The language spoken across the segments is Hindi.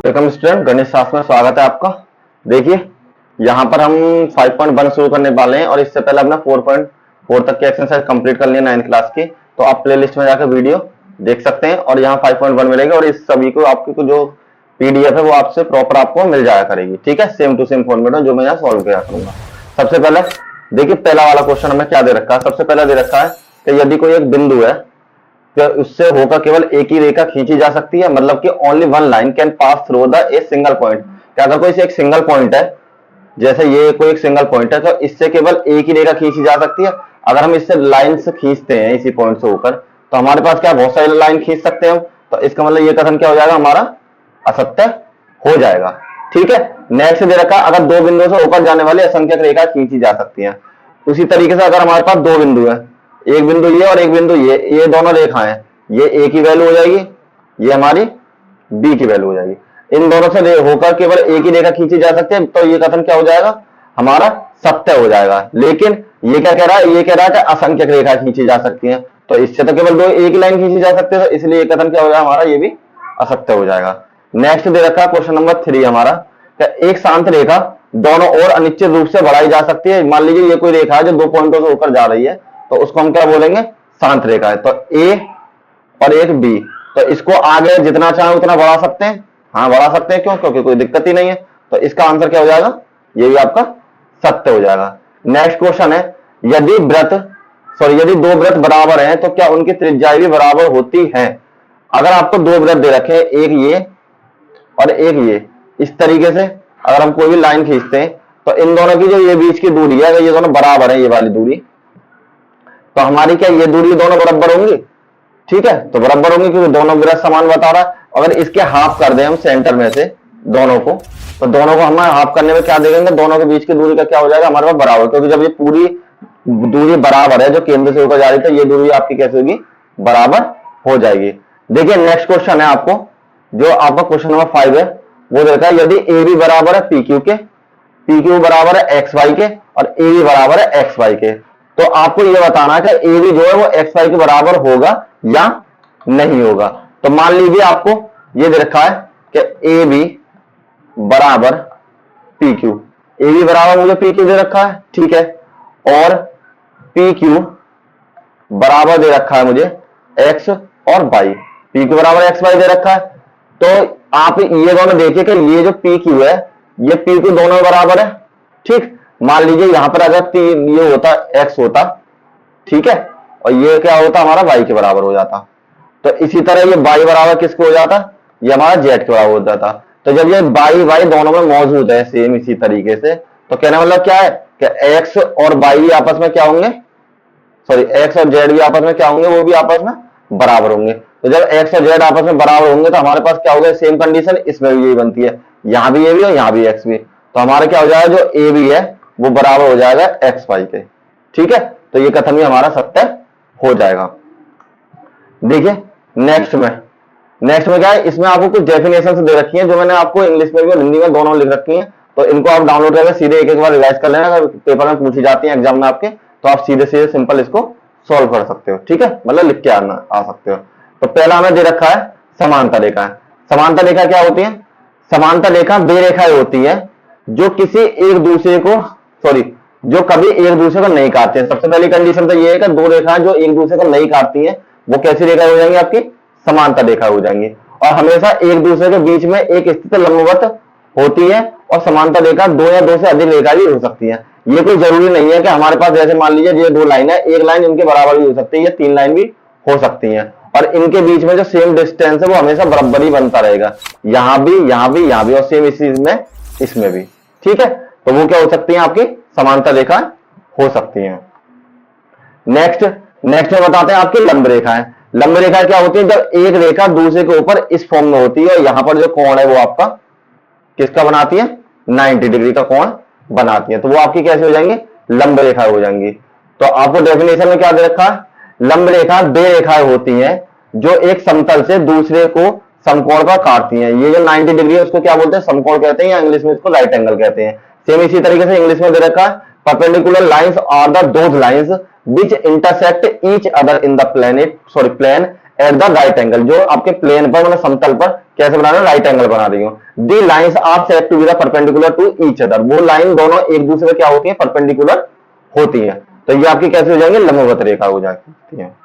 वेलकम स्टूडेंट, गणित शास्त्र में स्वागत है आपका। देखिए यहाँ पर हम 5.1 शुरू करने वाले हैं और इससे पहले अपना 4.4 तक की एक्सरसाइज कंप्लीट कर लिया 9th क्लास की। तो आप प्लेलिस्ट में जाकर वीडियो देख सकते हैं और यहाँ 5.1 मिलेगा और इस सभी को आपको जो पीडीएफ है वो आपसे प्रॉपर आपको मिल जाया करेगी। ठीक है, सेम टू सेम फॉर्मेट में जो मैं यहाँ सॉल्व किया करूंगा। सबसे पहले देखिए पहला वाला क्वेश्चन हमें क्या दे रखा है। सबसे पहले दे रखा है कि यदि कोई एक बिंदु है तो उससे होकर केवल एक ही रेखा खींची जा सकती है, मतलब कि only one line can pass through the a single point. क्या अगर कोई एक सिंगल पॉइंट है, जैसे ये कोई एक सिंगल पॉइंट है, तो इससे केवल एक ही रेखा खींची जा सकती है। अगर हम इससे लाइन से खींचते हैं इसी पॉइंट से होकर, तो हमारे पास क्या बहुत सारी लाइन खींच सकते हैं हम। तो इसका मतलब ये कथन क्या हो जाएगा, हमारा असत्य हो जाएगा। ठीक है, नेक्स्ट दे रखा अगर दो बिंदुओं से होकर जाने वाली असंख्यक रेखा खींची जा सकती है। उसी तरीके से अगर हमारे पास दो बिंदु है, एक बिंदु ये और एक बिंदु ये दोनों रेखाएं, ये ए की वैल्यू हो जाएगी, ये हमारी बी की वैल्यू हो जाएगी। इन दोनों से होकर केवल एक ही रेखा खींची जा सकती है, तो ये कथन क्या हो जाएगा, हमारा सत्य हो जाएगा। लेकिन ये क्या कह रहा है, ये कह रहा है कि असंख्यक रेखा खींची जा सकती है, तो इससे तो केवल दो एक ही लाइन खींची जा सकती है, तो इसलिए ये कथन क्या हो जाएगा, हमारा ये भी असत्य हो जाएगा। नेक्स्ट दे रखा है क्वेश्चन नंबर 3 हमारा, एक शांत रेखा दोनों ओर अनिश्चित रूप से बढ़ाई जा सकती है। मान लीजिए ये कोई रेखा है जो दो पॉइंटों से होकर जा रही है, तो उसको हम क्या बोलेंगे, शांत रेखा है। तो ए और एक बी, तो इसको आगे जितना चाहे उतना बढ़ा सकते हैं। हाँ बढ़ा सकते हैं, क्यों, क्योंकि कोई दिक्कत ही नहीं है। तो इसका आंसर क्या हो जाएगा, ये भी आपका सत्य हो जाएगा। नेक्स्ट क्वेश्चन है, यदि दो वृत्त बराबर हैं तो क्या उनकी त्रिज्याएं भी बराबर होती हैं। अगर आपको दो वृत्त दे रखे हैं, एक ये और एक ये, इस तरीके से अगर हम कोई भी लाइन खींचते हैं तो इन दोनों की जो ये बीच की दूरी है, अगर ये दोनों बराबर है, ये वाली दूरी, तो हमारी क्या ये दूरी दोनों बराबर होंगी। ठीक है, तो बराबर होंगे क्योंकि दोनों वृत्त समान बता रहा है। अगर इसके हाफ कर दें हम सेंटर में से दोनों को, तो दोनों को हम हाफ करने में क्या देखेंगे, दोनों के बीच की दूरी का क्या हो जाएगा, हमारे पास बराबर। क्योंकि जब ये पूरी दूरी बराबर है जो केंद्र से होकर जा रही है, ये दूरी आपकी कैसे होगी, बराबर हो जाएगी। देखिए नेक्स्ट क्वेश्चन है आपको, जो आपका क्वेश्चन नंबर 5 है, वो देखा है यदि ए बी बराबर है पी क्यू के, पी क्यू बराबर है एक्स वाई के और ए बी बराबर है एक्स वाई के, तो आपको यह बताना है कि ए बी जो है वो एक्स वाई के बराबर होगा या नहीं होगा। तो मान लीजिए आपको ये दे रखा है कि ए बी बराबर पी क्यू, ए बी बराबर मुझे पी क्यू दे रखा है, ठीक है, और पी क्यू बराबर दे रखा है मुझे एक्स और वाई, पी क्यू बराबर एक्स वाई दे रखा है। तो आप ये दोनों देखिए कि ये जो पी क्यू है, ये पी क्यू दोनों बराबर है। ठीक, मान लीजिए यहां पर अगर ये होता एक्स होता, ठीक है, और ये क्या होता, हमारा वाई के बराबर हो जाता। तो इसी तरह ये वाई बराबर किसको हो जाता, ये हमारा जेड के बराबर हो जाता। तो जब ये वाई वाई दोनों में मौजूद है सेम इसी तरीके से, तो कहने मतलब क्या है कि एक्स और वाई भी आपस में क्या होंगे, सॉरी एक्स और जेड भी आपस में क्या होंगे, वो भी आपस में बराबर होंगे। तो जब एक्स और जेड आपस में बराबर होंगे तो हमारे पास क्या होगा, सेम कंडीशन इसमें भी यही बनती है, यहां भी ए बी और यहां भी एक्स भी। तो हमारा क्या हो जाएगा, जो ए बी है वो बराबर हो जाएगा एक्स वाई के। ठीक है, तो ये कथन भी हमारा सत्य हो जाएगा। देखिए नेक्स्ट में क्या है, इसमें आपको कुछ डेफिनेशन दे रखी है जो मैंने आपको इंग्लिश में भी और हिंदी में दोनों लिख रखी है। तो इनको आप डाउनलोड करके सीधे एक बार रिवाइज कर लेना, अगर पेपर में पूछी जाती है एग्जाम में आपके, तो आप सीधे सीधे सिंपल इसको सॉल्व कर सकते हो। ठीक है, मतलब लिख के आ सकते हो। तो पहला हमें दे रखा है समांतर रेखा। समांतर रेखा क्या होती है, समांतर रेखा वे रेखाएं होती है जो किसी एक दूसरे को, जो कभी एक दूसरे को नहीं काटते हैं। सबसे पहली कंडीशन तो ये है कि दो रेखाएं जो एक दूसरे को नहीं काटती हैं वो कैसी रेखा हो जाएंगी, आपकी समांतर रेखा हो जाएंगी। और हमेशा एक दूसरे के बीच में एक स्थित लंबवत होती है, और समांतर रेखा दो या दो से अधिक रेखा भी हो सकती है। ये कोई जरूरी नहीं है कि हमारे पास, जैसे मान लीजिए ये दो लाइन है, एक लाइन इनके बराबर भी हो सकती है, ये तीन लाइन भी हो सकती है, और इनके बीच में जो सेम डिस्टेंस है वो हमेशा बराबर ही बनता रहेगा, यहां भी यहां भी यहां भी, और सेम इस चीज में इसमें भी। ठीक है, तो वो क्या हो सकती है, आपकी समांतर रेखा हो सकती है। नेक्स्ट में बताते हैं आपकी लंब रेखाएं। लंब रेखा क्या होती है, जब एक रेखा दूसरे के ऊपर इस फॉर्म में होती है, और यहां पर जो कोण है वो आपका किसका बनाती है, 90 डिग्री का कोण बनाती है, तो वो आपकी कैसे हो जाएंगी, लंब रेखा हो जाएंगी। तो आपको डेफिनेशन में क्या दे रखा है, लंब रेखा वे रेखाएं होती हैं जो एक समतल से दूसरे को समकोण पर काटती हैं। ये जो 90 डिग्री है उसको क्या बोलते हैं, समकोण कहते हैं, या इंग्लिश में इसको राइट एंगल कहते हैं। सेम इसी तरीके से इंग्लिश में दे रखा है, perpendicular lines are the those lines which intersect each other in the plane at the right angle, जो आपके प्लेन पर मतलब समतल पर कैसे बना रहे हो, राइट एंगल बना रही हूँ। The lines are said to be the perpendicular to each other, वो लाइन दोनों एक दूसरे क्या होती है, परपेंडिकुलर होती है। तो ये आपकी कैसे हो जाएंगे, लंबवत रेखा हो जाती है।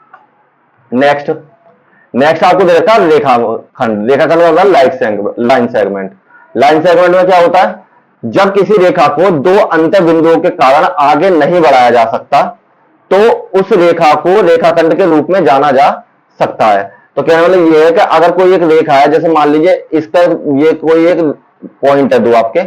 नेक्स्ट आपको दे रखा है रेखाखंड। रेखाखंड का मतलब लाइन सेगमेंट। लाइन सेगमेंट में क्या होता है, जब किसी रेखा को दो अंत्य बिंदुओं के कारण आगे नहीं बढ़ाया जा सकता तो उस रेखा को रेखाखंड के रूप में जाना जा सकता है। तो कहने मतलब ये है कि अगर कोई एक रेखा है, जैसे मान लीजिए इस पर ये कोई एक पॉइंट है दो आपके,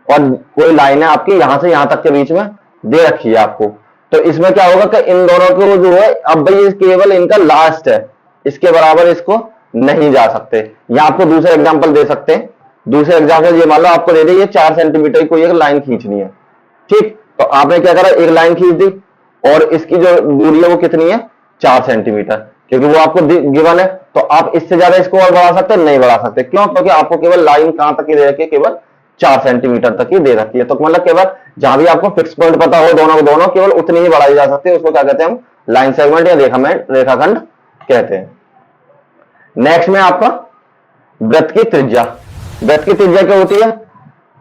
और कोई लाइन है आपकी यहां से यहां तक के बीच में दे रखी है आपको, तो इसमें क्या होगा कि इन दोनों को जो है, अब भाई केवल इनका लास्ट है, इसके बराबर इसको नहीं जा सकते। या आपको दूसरा एग्जांपल दे सकते हैं। दूसरे एग्जांपल ये मान लो आपको दे दी, ये 4 सेंटीमीटर की कोई एक लाइन खींचनी है, ठीक। तो आपने क्या करा, एक लाइन खींच दी और इसकी जो दूरी है वो कितनी है, 4 सेंटीमीटर, क्योंकि वो आपको गिवन है। तो आप इससे ज्यादा इसको और बढ़ा सकते हैं, नहीं बढ़ा सकते। क्यों, क्योंकि आपको केवल लाइन कहां तक की दे रखी है, केवल 4 सेंटीमीटर तक ही दे रखी है। तो मतलब केवल जहां भी आपको फिक्स पॉइंट पता हो दोनों को दोनों केवल उतनी ही बढ़ाई जा सकती है, उसको क्या कहते हैं हम, लाइन सेगमेंट या रेखाखंड कहते हैं। नेक्स्ट में आपका वृत्त की त्रिज्या। वृत्त की त्रिज्या क्या होती है,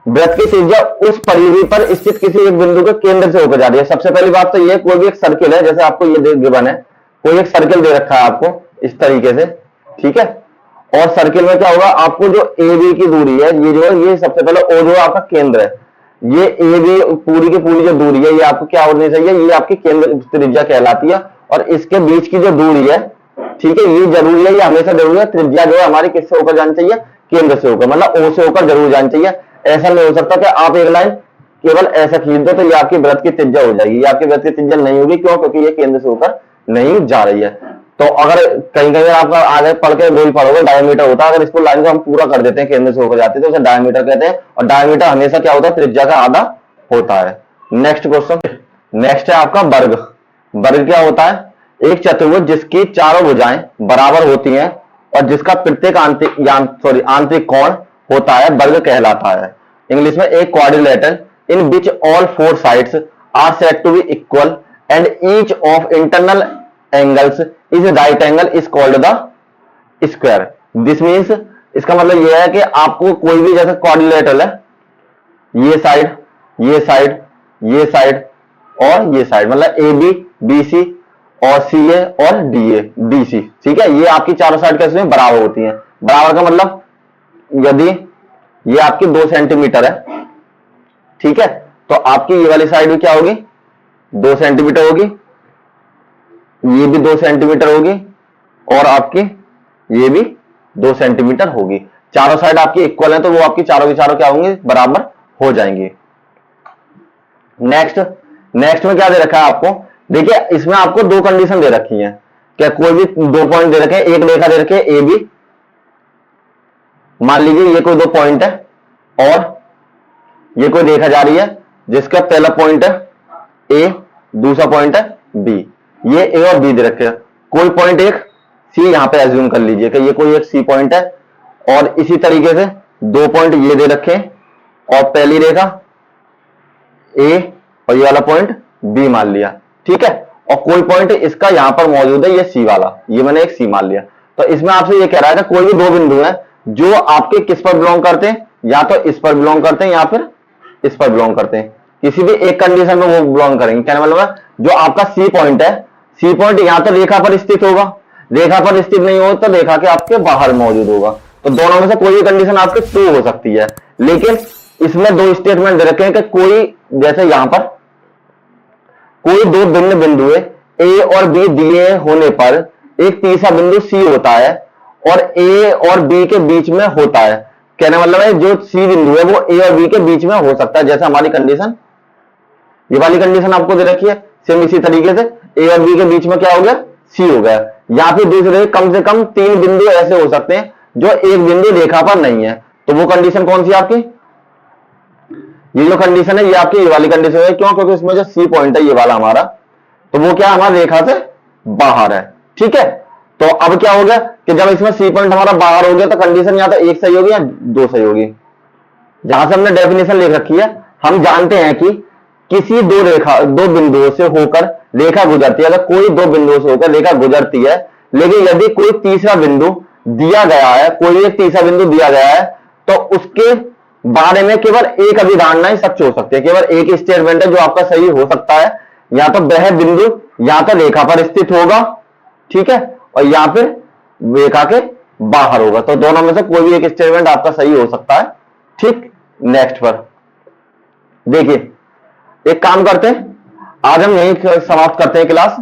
वृत्त की त्रिज्या उस परिधि पर स्थित किसी एक बिंदु के केंद्र से होकर जा रही है। सबसे पहली बात तो ये, कोई भी एक सर्किल है, जैसे आपको ये गिवन है, कोई एक सर्किल दे रखा है आपको इस तरीके से, ठीक है। और सर्किल में क्या होगा, आपको जो ए बी की दूरी है, ये जो है, ये सबसे पहले ओ जो आपका केंद्र है, ये ए बी पूरी की पूरी जो दूरी है, ये आपको क्या होनी चाहिए, ये आपकी केंद्र त्रिज्या कहलाती है। और इसके बीच की जो दूरी है, ठीक है, ये जरूरी है, ये हमेशा जरूरी है। त्रिज्या जो है हमारी किससे होकर जानी चाहिए, केंद्र से होकर, मतलब ओ से होकर जरूर जानी चाहिए। ऐसा नहीं हो सकता कि आप एक लाइन केवल ऐसा खींच दो तो ये आपकी वृत्त की त्रिज्या हो जाएगी, ये आपकी वृत्त की त्रिज्या नहीं होगी। क्यों, क्योंकि ये केंद्र से होकर नहीं जा रही है। तो अगर कहीं कहीं आपका आगे पढ़ के गोल पढ़ोगे, डायमीटर होता है, अगर इसको लाइन को हम पूरा कर देते हैं, केंद्र से होकर जाते हैं, तो उसे डायमीटर कहते हैं। और डायमीटर हमेशा क्या होता है, त्रिज्या का आधा होता है। नेक्स्ट क्वेश्चन, नेक्स्ट है आपका वर्ग। वर्ग क्या होता है, एक चतुर्भुज जिसकी चारों भुजाएं बराबर होती हैं और जिसका प्रत्येक आंतरिक कोण होता है, वर्ग कहलाता है। इंग्लिश में एक quadrilateral in which all 4 sides are said to be equal and each of internal angles is right angle is called the square. This means, इसका मतलब यह है कि आपको कोई भी जैसे क्वाड्रिलेटरल है, ये साइड, ये साइड, ये साइड और ये साइड, मतलब ए बी, बी सी और सी ए और डी ए, डी सी, ठीक है। ये आपकी चारों साइड कैसे बराबर होती हैं। बराबर का मतलब, यदि ये आपकी 2 सेंटीमीटर है, ठीक है, तो आपकी ये वाली साइड भी क्या होगी, 2 सेंटीमीटर होगी, ये भी 2 सेंटीमीटर होगी और आपकी ये भी 2 सेंटीमीटर होगी। चारों साइड आपकी इक्वल है, तो वो आपकी चारों की चारों क्या होंगी, बराबर हो जाएंगी। नेक्स्ट में क्या दे रखा है आपको, देखिए इसमें आपको 2 कंडीशन दे रखी है। क्या, कोई भी 2 पॉइंट दे रखे हैं, एक रेखा दे रखे है ए बी, मान लीजिए ये कोई 2 पॉइंट है और ये कोई रेखा जा रही है जिसका पहला पॉइंट है ए, दूसरा पॉइंट है बी। ये ए और बी दे रखे हैं। कोई पॉइंट एक सी यहां पे एज्यूम कर लीजिए कि ये कोई एक सी पॉइंट है, और इसी तरीके से 2 पॉइंट ये दे रखे हैं और पहली रेखा ए और ये वाला पॉइंट बी मान लिया, ठीक है। और कोई पॉइंट इसका यहां पर मौजूद है, ये सी वाला, ये मैंने एक सी मान लिया। तो इसमें आपसे ये कह रहा है कि कोई भी 2 बिंदु है जो आपके किस पर बिलोंग करते हैं, या तो इस पर बिलोंग करते हैं या फिर इस पर बिलोंग करते हैं, किसी भी एक कंडीशन में वो बिलोंग करेंगे। कहने मतलब है, जो आपका सी पॉइंट है, सी पॉइंट या तो रेखा पर स्थित होगा, रेखा पर स्थित नहीं हो तो रेखा के आपके बाहर मौजूद होगा। तो दोनों में से कोई भी कंडीशन आपके ट्रू हो सकती है। लेकिन इसमें 2 स्टेटमेंट दे रखे हैं कि कोई, जैसे यहां पर कोई 2 भिन्न बिंदु ए और बी दिए होने पर एक तीसरा बिंदु सी होता है और ए और बी के बीच में होता है। कहने मतलब है, जो सी बिंदु है वो ए और बी के बीच में हो सकता है। जैसे हमारी कंडीशन, ये वाली कंडीशन आपको दे रखी है, सेम इसी तरीके से ए और बी के बीच में क्या हो गया, सी हो गया। या फिर दूसरे कम से कम 3 बिंदु ऐसे हो सकते हैं जो एक बिंदु रेखा पर नहीं है। तो वो कंडीशन कौन सी आपकी, ये जो कंडीशन है ये आपकी ये वाली कंडीशन है। क्यों, क्योंकि इसमें जो सी पॉइंट है ये वाला हमारा, तो वो क्या हमारी रेखा से बाहर है, ठीक है। तो अब क्या हो गया कि जब इसमें सी पॉइंट हमारा बाहर हो गया तो कंडीशन या तो 1 सही होगी या 2 सही होगी। जहां से हमने डेफिनेशन ले रखी है, हम जानते हैं कि किसी 2 बिंदुओं से होकर रेखा गुजरती है, अगर कोई 2 बिंदुओं से होकर रेखा गुजरती है लेकिन यदि कोई तीसरा बिंदु दिया गया है, कोई एक तीसरा बिंदु दिया गया है, तो उसके बारे में केवल एक अभिधारणा ही सच हो सकती है, केवल एक स्टेटमेंट है जो आपका सही हो सकता है। या तो वह बिंदु या तो रेखा पर स्थित होगा, ठीक है, और या फिर रेखा के बाहर होगा। तो दोनों में से कोई भी एक स्टेटमेंट आपका सही हो सकता है। ठीक, नेक्स्ट पर देखिए, एक काम करते हैं, आज हम यही समाप्त करते हैं क्लास,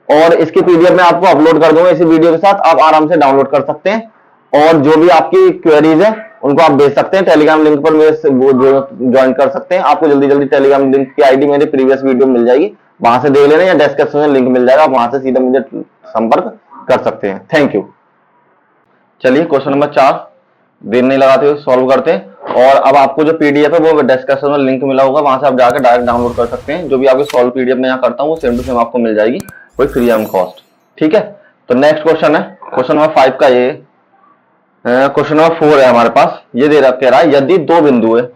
और इसकी पीडीएफ मैं आपको अपलोड कर दूंगा इसी वीडियो के साथ, आप आराम से डाउनलोड कर सकते हैं। और जो भी आपकी क्वेरीज है उनको आप भेज सकते हैं टेलीग्राम लिंक पर, मेरे वो ज्वाइन कर सकते हैं। आपको जल्दी जल्दी टेलीग्राम लिंक की आईडी मेरे प्रीवियस वीडियो में मिल जाएगी, वहां से देख लेना, या डिस्क्रिप्शन में लिंक मिल जाएगा, आप वहां से सीधा मुझे संपर्क कर सकते हैं। Thank you. चलिए क्वेश्चन नंबर 4 देर नहीं लगाते हुए सॉल्व करते हैं। और अब आपको जो पीडीएफ है वो डिस्क्रिप्शन में लिंक मिला होगा, वहां से आप जाकर डायरेक्ट डाउनलोड कर सकते हैं। जो भी आपके सॉल्व पीडीएफ में यहाँ करता हूँ वो सेम टू सेम आपको मिल जाएगी, कोई फ्री ऑफ कॉस्ट। ठीक है, तो नेक्स्ट क्वेश्चन है क्वेश्चन नंबर 5 का, ये क्वेश्चन नंबर 4 है हमारे पास। ये कह रहा है यदि दो बिंदु है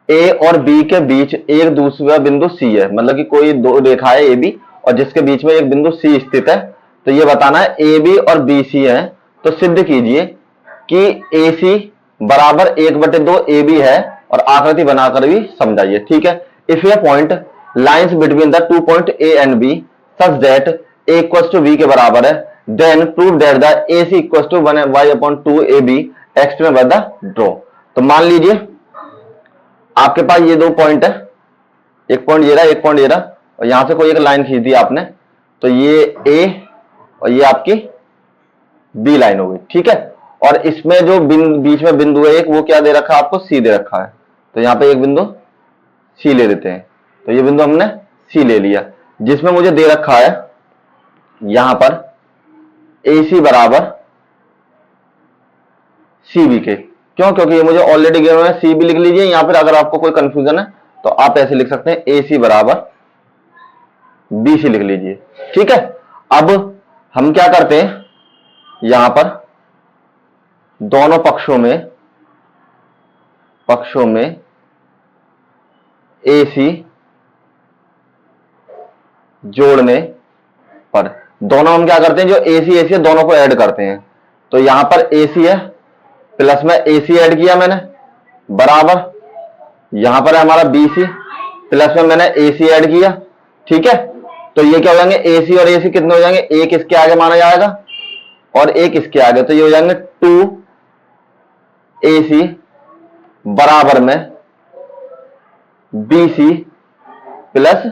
ए और बी के बीच एक दूसरा बिंदु सी है, मतलब कि कोई दो रेखा है ए बी और जिसके बीच में एक बिंदु सी स्थित है, तो ये बताना है ए बी और बी सी है, तो सिद्ध कीजिए कि ए सी बराबर 1/2 ए बी है, और आकृति बनाकर भी समझाइए। ठीक है, if a point lines between the 2 point A and B such that A equals to B के बराबर है, then prove that the A C equals to 1/2 A B explain by the draw. तो मान लीजिए आपके पास ये दो पॉइंट है, एक पॉइंट ये रहा, एक पॉइंट ये रहा, और यहां से कोई एक लाइन खींच दी आपने, तो ये ए और ये आपकी बी लाइन हो गई। ठीक है, और इसमें जो बीच में बिंदु है एक, वो क्या दे रखा है आपको, सी दे रखा है। तो यहां पे एक बिंदु सी ले लेते हैं, तो ये बिंदु हमने सी ले लिया, जिसमें मुझे दे रखा है यहां पर ए सी बराबर सी बी के। क्यों? क्योंकि ये मुझे ऑलरेडी गिवन है, सी बी लिख लीजिए। यहां पर अगर आपको कोई कंफ्यूजन है तो आप ऐसे लिख सकते हैं, ए सी बराबर बी सी लिख लीजिए। ठीक है, अब हम क्या करते हैं, यहां पर दोनों पक्षों में ए सी जोड़ने पर दोनों हम क्या करते हैं, जो ए सी है दोनों को ऐड करते हैं। तो यहां पर ए सी है प्लस में ए सी ऐड किया मैंने, बराबर यहां पर है हमारा बी सी प्लस में मैंने ए सी ऐड किया। ठीक है, तो ये क्या हो जाएंगे, ए सी और ए सी कितने हो जाएंगे, एक इसके आगे माना जाएगा और एक इसके आगे, तो ये हो जाएंगे 2 ए सी बराबर में बी सी प्लस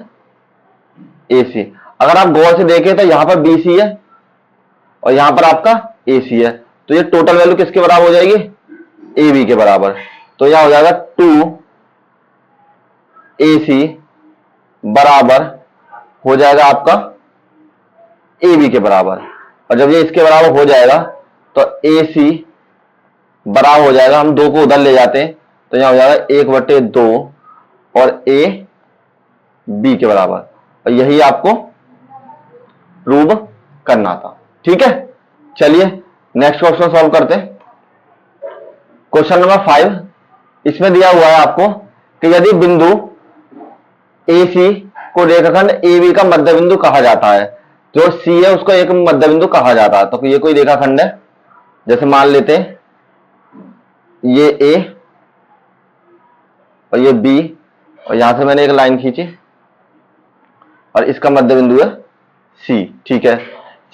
ए सी। अगर आप गौर से देखें तो यहां पर बी सी है और यहां पर आपका ए सी है, तो ये टोटल वैल्यू किसके बराबर हो जाएगी, ए बी के बराबर। तो यह हो जाएगा 2 ए सी बराबर हो जाएगा आपका ए बी के बराबर, और जब ये इसके बराबर हो जाएगा तो ए सी बराबर हो जाएगा, हम 2 को उधर ले जाते हैं तो यहां हो जाएगा 1/2 और ए बी के बराबर, और यही आपको प्रूव करना था। ठीक है, चलिए नेक्स्ट क्वेश्चन सॉल्व करते हैं। क्वेश्चन नंबर 5, इसमें दिया हुआ है आपको कि यदि बिंदु ए सी को रेखाखंड ए बी का मध्य बिंदु कहा जाता है, जो सी है उसको एक मध्य बिंदु कहा जाता है, तो ये कोई रेखाखंड है, जैसे मान लेते हैं ये ए और ये बी, और यहां से मैंने एक लाइन खींची और इसका मध्य बिंदु है सी। ठीक है,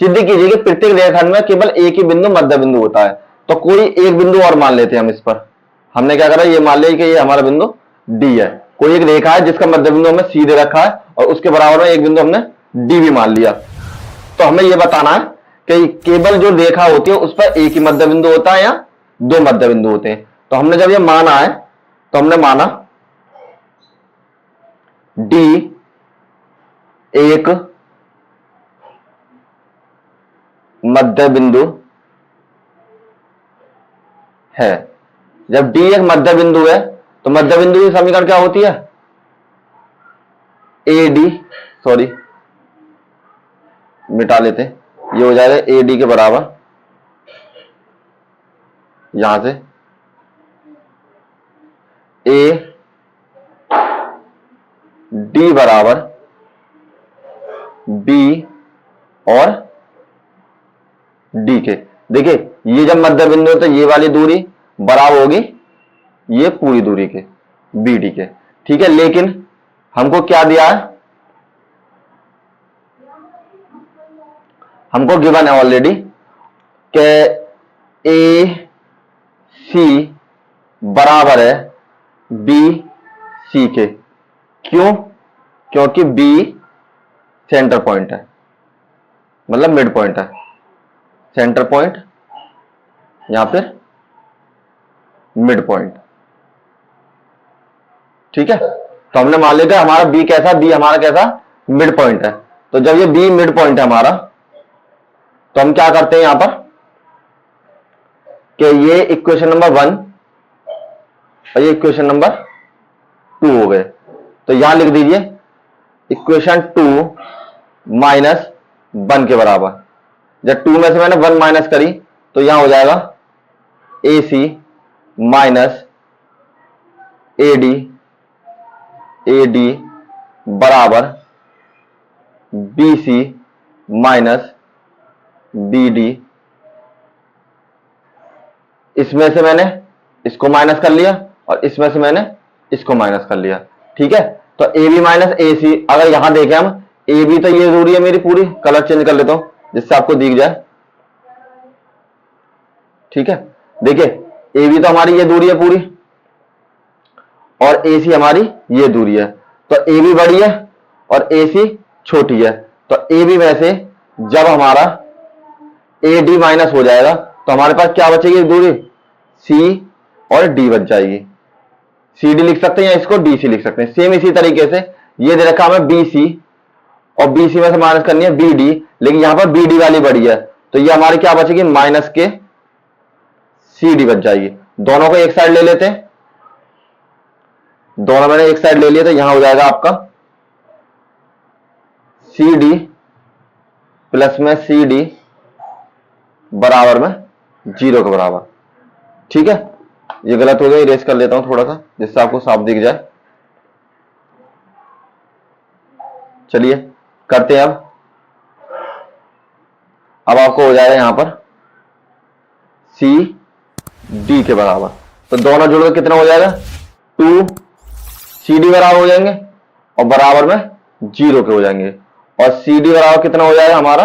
सिद्ध कीजिए कि प्रत्येक रेखाखंड में केवल एक ही बिंदु मध्य बिंदु होता है। तो कोई एक बिंदु और मान लेते हैं हम इस पर, हमने क्या करा, ये मान लिया कि ये हमारा बिंदु डी है, कोई एक रेखा है जिसका मध्य बिंदु हमें सी दे रखा है और उसके बराबर में एक बिंदु हमने डी भी मान लिया। तो हमें यह बताना है कि केवल जो रेखा होती है उस पर एक ही मध्य बिंदु होता है या 2 मध्य बिंदु होते हैं। तो हमने जब ये माना है तो हमने माना डी एक मध्य बिंदु है। जब डी एक मध्य बिंदु है तो मध्य बिंदु की समीकरण क्या होती है, ए डी, सॉरी मिटा लेते हैं, ये हो जाएगा ए डी के बराबर, यहां से ए डी बराबर बी और डी के। देखिए ये जब मध्य बिंदु है तो ये वाली दूरी बराबर होगी ये पूरी दूरी के, बी डी के। ठीक है, लेकिन हमको क्या दिया है, हमको गिवन है ऑलरेडी के ए सी बराबर है बी सी के। क्यों? क्योंकि बी सेंटर पॉइंट है, मतलब मिड पॉइंट है, सेंटर पॉइंट यहां पर मिड पॉइंट। ठीक है, तो हमने मान लिया हमारा बी कैसा, बी हमारा कैसा मिड पॉइंट है। तो जब ये बी मिड पॉइंट है हमारा, तो हम क्या करते हैं यहां पर कि ये इक्वेशन नंबर 1 और ये इक्वेशन नंबर 2 हो गए। तो यहां लिख दीजिए इक्वेशन 2 माइनस 1 के बराबर। जब 2 में से मैंने 1 माइनस करी तो यहां हो जाएगा A C minus A D बराबर B C minus B D. इसमें से मैंने इसको माइनस कर लिया और इसमें से मैंने इसको माइनस कर लिया। ठीक है, तो ए बी माइनस ए सी, अगर यहां देखें हम ए बी तो ये दूरी है मेरी पूरी, कलर चेंज कर लेता हूं जिससे आपको दिख जाए। ठीक है, देखिए ए बी तो हमारी ये दूरी है पूरी और ए सी हमारी ये दूरी है। तो ए बी बड़ी है और ए सी छोटी है। तो ए बी में से जब हमारा ए डी माइनस हो जाएगा तो हमारे पास क्या बचेगी दूरी, सी और डी बच जाएगी। सी डी लिख सकते हैं या इसको डी सी लिख सकते हैं। सेम इसी तरीके से ये दे रखा हमें बी सी और बी सी में से माइनस करनी है बी डी, लेकिन यहां पर बी डी वाली बड़ी है तो ये हमारी क्या बचेगी माइनस के सी डी बच जाएगी। दोनों को एक साइड ले लेते हैं, दोनों मैंने एक साइड ले लिया तो यहां हो जाएगा आपका सी डी प्लस में सी डी बराबर में 0 के बराबर। ठीक है, ये गलत हो गया, इरेज कर लेता हूं थोड़ा सा जिससे आपको साफ दिख जाए। चलिए करते हैं अब आपको हो जाएगा यहां पर सी डी के बराबर। तो दोनों जुड़कर कितना हो जाएगा 2 सी डी बराबर हो जाएंगे और बराबर में 0 के हो जाएंगे। और सी डी बराबर कितना हो जाएगा हमारा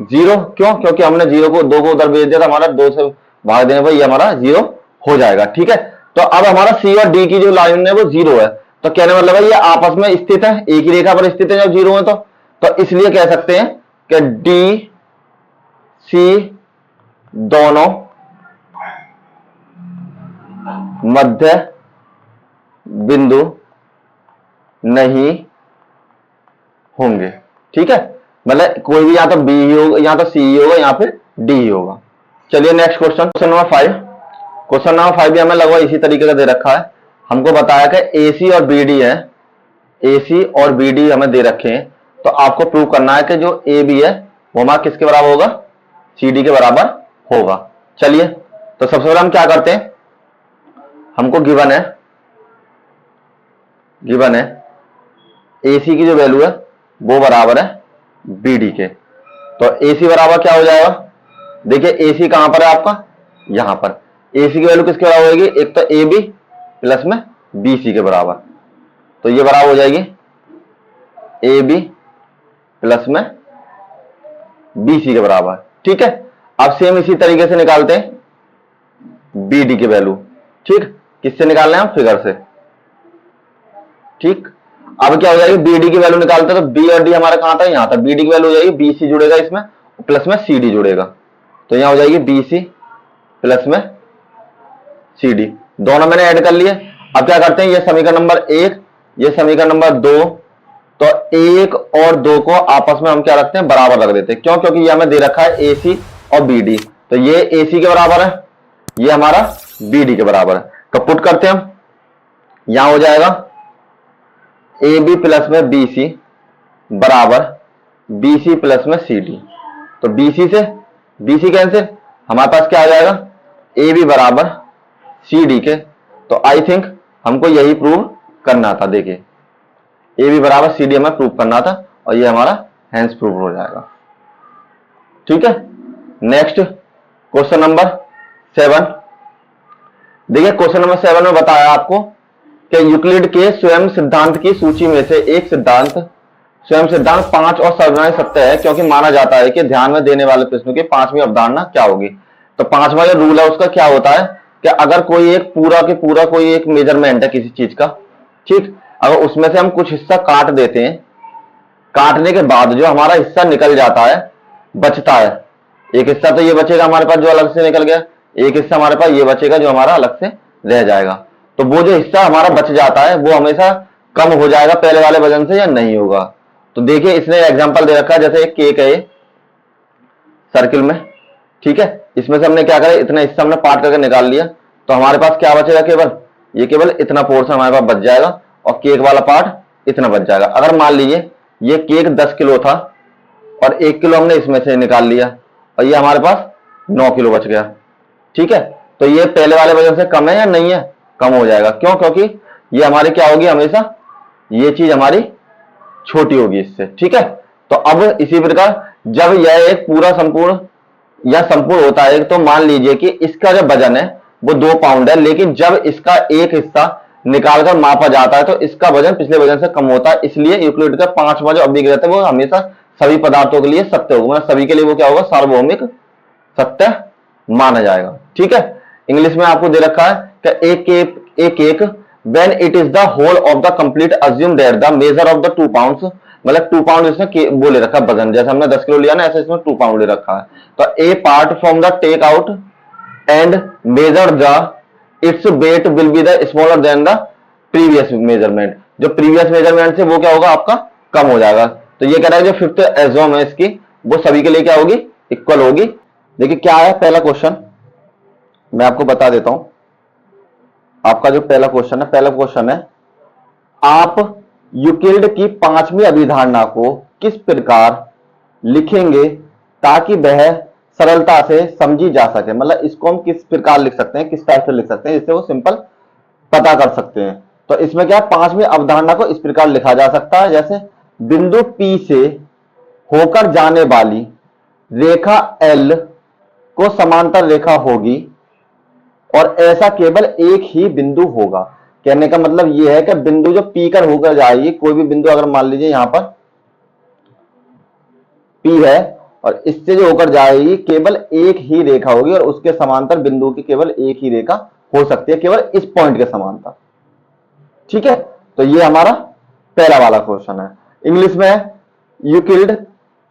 0। क्यों? क्योंकि हमने 0 को 2 को उधर भेज दिया था, हमारा 2 से भाग देने पर ये हमारा 0 हो जाएगा। ठीक है, तो अब हमारा सी और डी की जो लाइन है वो 0 है। तो कहने मतलब है ये आपस में स्थित है, एक ही रेखा पर स्थित है जब 0 है तो इसलिए कह सकते हैं कि डी सी दोनों मध्य बिंदु नहीं होंगे। ठीक है, मतलब कोई भी या तो बी ही होगा या तो सी ही होगा या फिर डी ही होगा। चलिए next question number 5। Question number 5 भी हमें लगभग इसी तरीके का दे रखा है। हमको बताया कि ए सी और बी डी है, ए सी और बी डी हमें दे रखे हैं। तो आपको प्रूव करना है कि जो ए बी है वो हमारा किसके बराबर होगा, सी डी के बराबर होगा। चलिए तो सबसे पहले हम क्या करते हैं, हमको गिवन है ए सी की जो वैल्यू है वो बराबर है बी डी के। तो ए सी बराबर क्या हो जाएगा, देखिए ए सी कहां पर है आपका, यहां पर। ए सी की वैल्यू किसके बराबर होगी, एक तो ए बी प्लस में बी सी के बराबर। तो ये बराबर हो जाएगी ए बी प्लस में बी सी के बराबर। ठीक है, अब सेम इसी तरीके से निकालते हैं बी डी की वैल्यू। ठीक, किससे निकालना है हम, फिगर से। ठीक, अब क्या हो जाएगी बी डी की वैल्यू निकालते हैं तो बी और डी हमारा कहां था, यहां था। बी डी की वैल्यू हो जाएगी बी सी जुड़ेगा इसमें प्लस में सी डी जुड़ेगा। तो यहां हो जाएगी बी सी प्लस में सी डी, दोनों मैंने ऐड कर लिए। अब क्या करते हैं, ये समीकरण नंबर 1, ये समीकरण नंबर 2। तो 1 और 2 को आपस में हम क्या रखते हैं, बराबर रख देते हैं। क्यों? क्योंकि ये हमें दे रखा है ए सी और बी डी। तो ये ए सी के बराबर है, ये हमारा बी डी के बराबर है। तो पुट करते हैं हम, यहां हो जाएगा ए बी प्लस में बी सी बराबर बी सी प्लस में सी डी। तो बी सी से बी सी कैंसिल, हमारे पास क्या आ जाएगा ए बी बराबर सी डी के। तो आई थिंक हमको यही प्रूव करना था। देखिए ए बी बराबर सी डी हमें प्रूव करना था और ये हमारा हैंस प्रूव हो जाएगा। ठीक है, नेक्स्ट क्वेश्चन नंबर 7। देखिए क्वेश्चन नंबर 7 में बताया आपको कि यूक्लिड के स्वयं सिद्धांत की सूची में से एक सिद्धांत, स्वयं सिद्धांत 5 और सर्वनाम सत्य है, क्योंकि माना जाता है कि ध्यान में देने वाले प्रश्नों की 5वीं अवधारणा क्या होगी। तो 5वां जो रूल है उसका क्या होता है कि अगर कोई एक पूरा के पूरा कोई एक मेजरमेंट है किसी चीज का, ठीक, अगर उसमें से हम कुछ हिस्सा काट देते हैं, काटने के बाद जो हमारा हिस्सा निकल जाता है, बचता है, एक हिस्सा तो ये बचेगा हमारे पास जो अलग से निकल गया, एक हिस्सा हमारे पास ये बचेगा जो हमारा अलग से रह जाएगा। तो वो जो हिस्सा हमारा बच जाता है वो हमेशा कम हो जाएगा पहले वाले वजन से या नहीं होगा। तो देखिए इसने एग्जांपल दे रखा है, जैसे एक केक है सर्किल में, ठीक है, इसमें से हमने क्या करा, इतना हिस्सा हमने पार्ट करके निकाल लिया, तो हमारे पास क्या बचेगा, केवल इतना पोर्शन हमारे पास बच जाएगा और केक वाला पार्ट इतना बच जाएगा। अगर मान लीजिए ये केक 10 किलो था और 1 किलो हमने इसमें से निकाल लिया और ये हमारे पास 9 किलो बच गया, ठीक है, तो ये पहले वाले वजन से कम है या नहीं है, कम हो जाएगा। क्यों, क्योंकि ये हमारी क्या होगी, हमेशा ये चीज हमारी छोटी होगी इससे, ठीक है। तो अब इसी प्रकार जब यह एक पूरा संपूर्ण या संपूर्ण होता है, तो मान लीजिए कि इसका जो वजन है वो 2 पाउंड है, लेकिन जब इसका एक हिस्सा निकालकर मापा जाता है तो इसका वजन पिछले वजन से कम होता है। इसलिए यूक्लिड का 5वां जो अभिग्रह है वो हमेशा सभी पदार्थों के लिए सत्य होगा, मतलब सभी के लिए वो क्या होगा, सार्वभौमिक सत्य माना जाएगा, ठीक है। इंग्लिश में आपको दे रखा है कि एक cake when it is the whole of the complete assume that the measure of the 2 pounds, मतलब 2 पाउंड इसमें वो ले रखा है वजन, जैसे हमने 10 किलो लिया ना, ऐसे इसमें 2 पाउंड ले रखा है। तो a part from the take out and measure the its weight will be the smaller than the previous measurement, जो प्रीवियस मेजरमेंट से वो क्या होगा, आपका कम हो जाएगा। तो ये कह रहा है जो 5th एग्जाम है इसकी वो सभी के लिए क्या होगी, इक्वल होगी। देखिए क्या है पहला क्वेश्चन, मैं आपको बता देता हूं। आपका जो पहला क्वेश्चन है, आप यूक्लिड की 5वीं अभिधारणा को किस प्रकार लिखेंगे ताकि वह सरलता से समझी जा सके, मतलब इसको हम किस प्रकार लिख सकते हैं, किस टाइप से लिख सकते हैं जिससे वो सिंपल पता कर सकते हैं। तो इसमें क्या 5वीं अवधारणा को इस प्रकार लिखा जा सकता है, जैसे बिंदु P से होकर जाने वाली रेखा L को समांतर रेखा होगी और ऐसा केवल एक ही बिंदु होगा। कहने का मतलब यह है कि बिंदु जो P कर होकर जाएगी, कोई भी बिंदु अगर मान लीजिए यहां पर P है और इससे जो होकर जाएगी केवल एक ही रेखा होगी और उसके समांतर बिंदु की केवल एक ही रेखा हो सकती है, केवल इस पॉइंट के समांतर, ठीक है। तो ये हमारा पहला वाला क्वेश्चन है। इंग्लिश में Euclid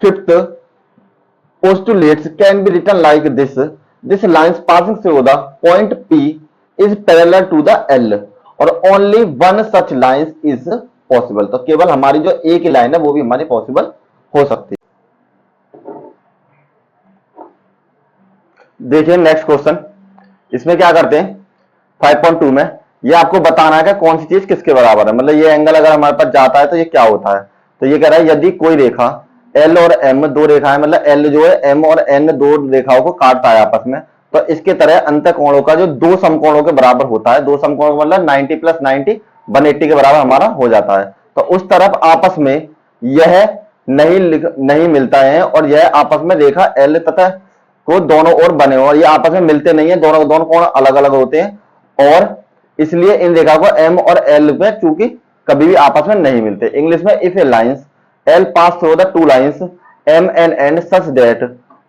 5th postulates can be written like this: this lines passing through the point P is parallel to the L और only one such line is possible। तो केवल हमारी जो एक ही लाइन है वो भी हमारी पॉसिबल हो सकती है। देखिए नेक्स्ट क्वेश्चन, इसमें क्या करते हैं 5.2 में ये आपको बताना है कि कौन सी चीज किसके बराबर है, मतलब ये एंगल अगर हमारे पास जाता है तो ये क्या होता है। तो ये कह रहा है यदि कोई रेखा L और M दो रेखाएं, मतलब L जो है M और N दो रेखाओं को काटता है आपस में, तो इसके तरह अंतःकोणों का जो 2 समकोणों के बराबर होता है, 2 समकोणों का मतलब 90 + 90 180 के बराबर हमारा हो जाता है। तो उस तरफ आपस में यह नहीं मिलता है और यह आपस में रेखा L तथा को दोनों ओर बने और ये आपस में मिलते नहीं है, दोनों कोण अलग अलग होते हैं और इसलिए इन रेखा को M और L में चूंकि कभी भी आपस में नहीं मिलते। इंग्लिश में if A lines L pass through the 2 lines M and N such that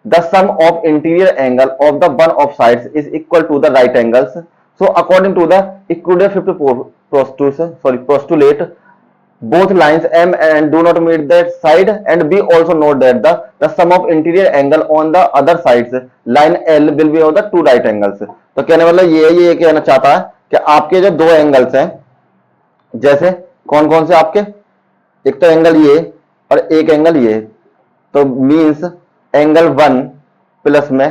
the sum of interior angle of the one of sides is equal to the right angles, so according to the Euclidean 5th postulate both lines M and N do not meet that side and B also note that the sum of interior angle on the other sides line L will be of the 2 right angles। तो कहने मतलब ये कहना चाहता है कि आपके जो 2 एंगल्स हैं, जैसे कौन कौन से आपके, एक तो एंगल ये और एक एंगल ये, तो मींस एंगल 1 प्लस में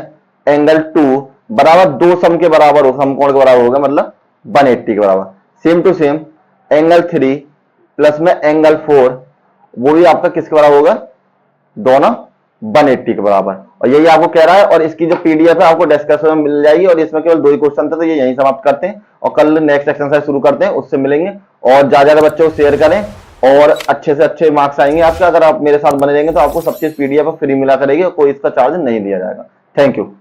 एंगल 2 बराबर 2 सम के बराबर हो, समकोण के बराबर होगा, मतलब 180 के बराबर। Same to same angle 3 plus में एंगल 4 वो भी आपका किसके बराबर होगा, दोनों 180 के बराबर। और यही आपको कह रहा है और इसकी जो पीडीएफ है आपको डिस्क्रिप्शन में मिल जाएगी और इसमें केवल 2 ही क्वेश्चन थे, तो ये यहीं समाप्त करते हैं और कल नेक्स्ट एक्सरसाइज शुरू करते हैं, उससे मिलेंगे। और ज्यादा बच्चों को शेयर करें और अच्छे से अच्छे मार्क्स आएंगे आपके। अगर आप मेरे साथ बने रहेंगे तो आपको सब चीज पीडीएफ फ्री मिला करेगी और कोई इसका चार्ज नहीं दिया जाएगा। Thank you.